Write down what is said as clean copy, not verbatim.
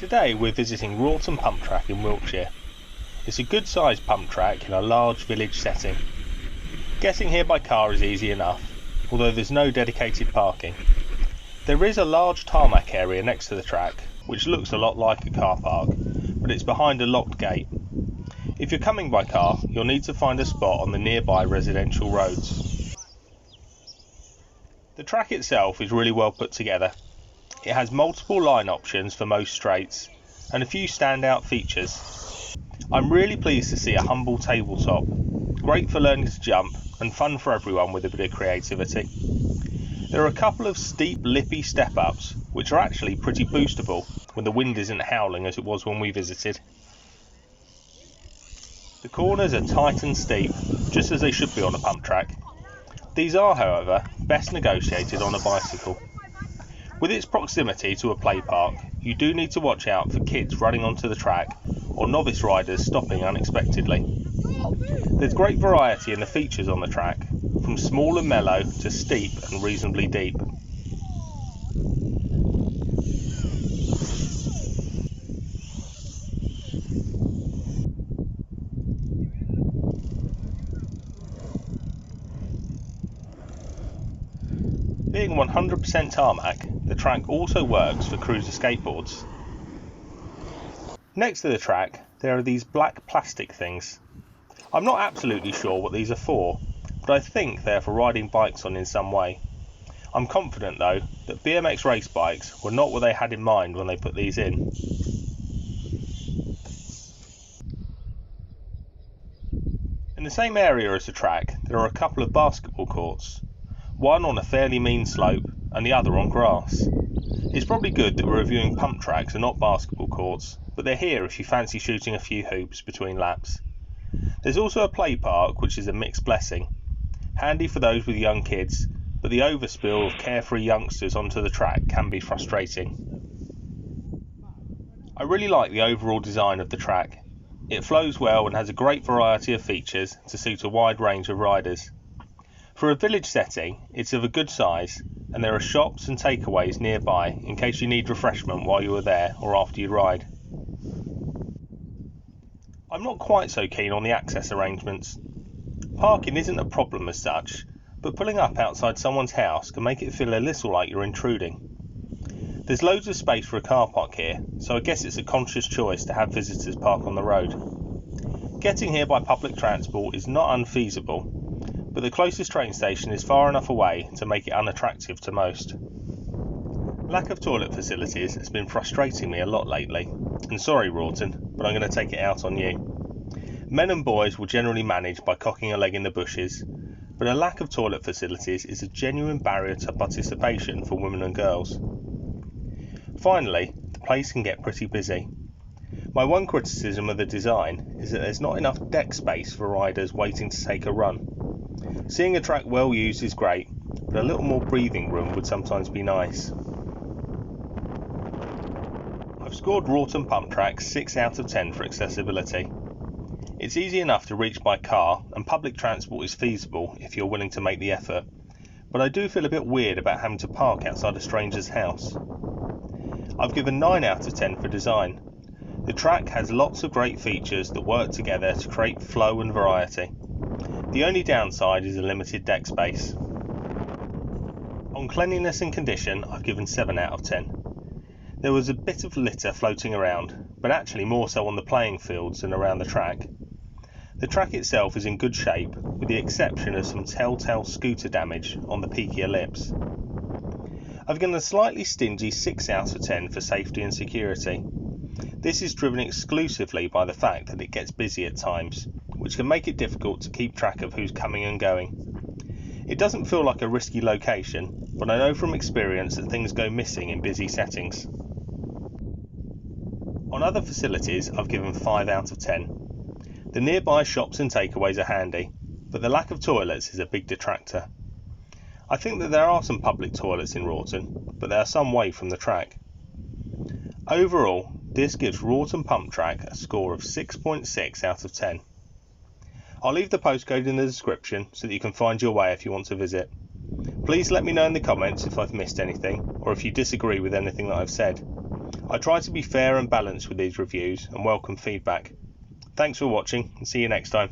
Today we're visiting Wroughton Pump Track in Wiltshire. It's a good sized pump track in a large village setting. Getting here by car is easy enough, although there's no dedicated parking. There is a large tarmac area next to the track, which looks a lot like a car park, but it's behind a locked gate. If you're coming by car, you'll need to find a spot on the nearby residential roads. The track itself is really well put together. It has multiple line options for most straights, and a few standout features. I'm really pleased to see a humble tabletop, great for learning to jump and fun for everyone with a bit of creativity. There are a couple of steep lippy step-ups, which are actually pretty boostable when the wind isn't howling as it was when we visited. The corners are tight and steep, just as they should be on a pump track. These are, however, best negotiated on a bicycle. With its proximity to a play park, you do need to watch out for kids running onto the track or novice riders stopping unexpectedly. There's great variety in the features on the track, from small and mellow to steep and reasonably deep. Being 100% tarmac, the track also works for cruiser skateboards. Next to the track, there are these black plastic things. I'm not absolutely sure what these are for, but I think they're for riding bikes on in some way. I'm confident though that BMX race bikes were not what they had in mind when they put these in. In the same area as the track, there are a couple of basketball courts. One on a fairly mean slope and the other on grass. It's probably good that we're reviewing pump tracks and not basketball courts, but they're here if you fancy shooting a few hoops between laps. There's also a play park, which is a mixed blessing. Handy for those with young kids, but the overspill of carefree youngsters onto the track can be frustrating. I really like the overall design of the track. It flows well and has a great variety of features to suit a wide range of riders. For a village setting, it's of a good size, and there are shops and takeaways nearby in case you need refreshment while you are there or after you ride. I'm not quite so keen on the access arrangements. Parking isn't a problem as such, but pulling up outside someone's house can make it feel a little like you're intruding. There's loads of space for a car park here, so I guess it's a conscious choice to have visitors park on the road. Getting here by public transport is not unfeasible, but the closest train station is far enough away to make it unattractive to most. Lack of toilet facilities has been frustrating me a lot lately, and sorry Wroughton, but I'm going to take it out on you. Men and boys will generally manage by cocking a leg in the bushes, but a lack of toilet facilities is a genuine barrier to participation for women and girls. Finally, the place can get pretty busy. My one criticism of the design is that there's not enough deck space for riders waiting to take a run. Seeing a track well used is great, but a little more breathing room would sometimes be nice. I've scored Wroughton Pump Track 6 out of 10 for accessibility. It's easy enough to reach by car, and public transport is feasible if you're willing to make the effort, but I do feel a bit weird about having to park outside a stranger's house. I've given 9 out of 10 for design. The track has lots of great features that work together to create flow and variety. The only downside is a limited deck space. On cleanliness and condition, I've given 7 out of 10. There was a bit of litter floating around, but actually more so on the playing fields than around the track. The track itself is in good shape, with the exception of some telltale scooter damage on the peakier lips. I've given a slightly stingy 6 out of 10 for safety and security. This is driven exclusively by the fact that it gets busy at times, which can make it difficult to keep track of who's coming and going. It doesn't feel like a risky location, but I know from experience that things go missing in busy settings. On other facilities, I've given 5 out of 10. The nearby shops and takeaways are handy, but the lack of toilets is a big detractor. I think that there are some public toilets in Wroughton, but they are some way from the track. Overall, this gives Wroughton Pump Track a score of 6.6 out of 10. I'll leave the postcode in the description so that you can find your way if you want to visit. Please let me know in the comments if I've missed anything, or if you disagree with anything that I've said. I try to be fair and balanced with these reviews and welcome feedback. Thanks for watching and see you next time.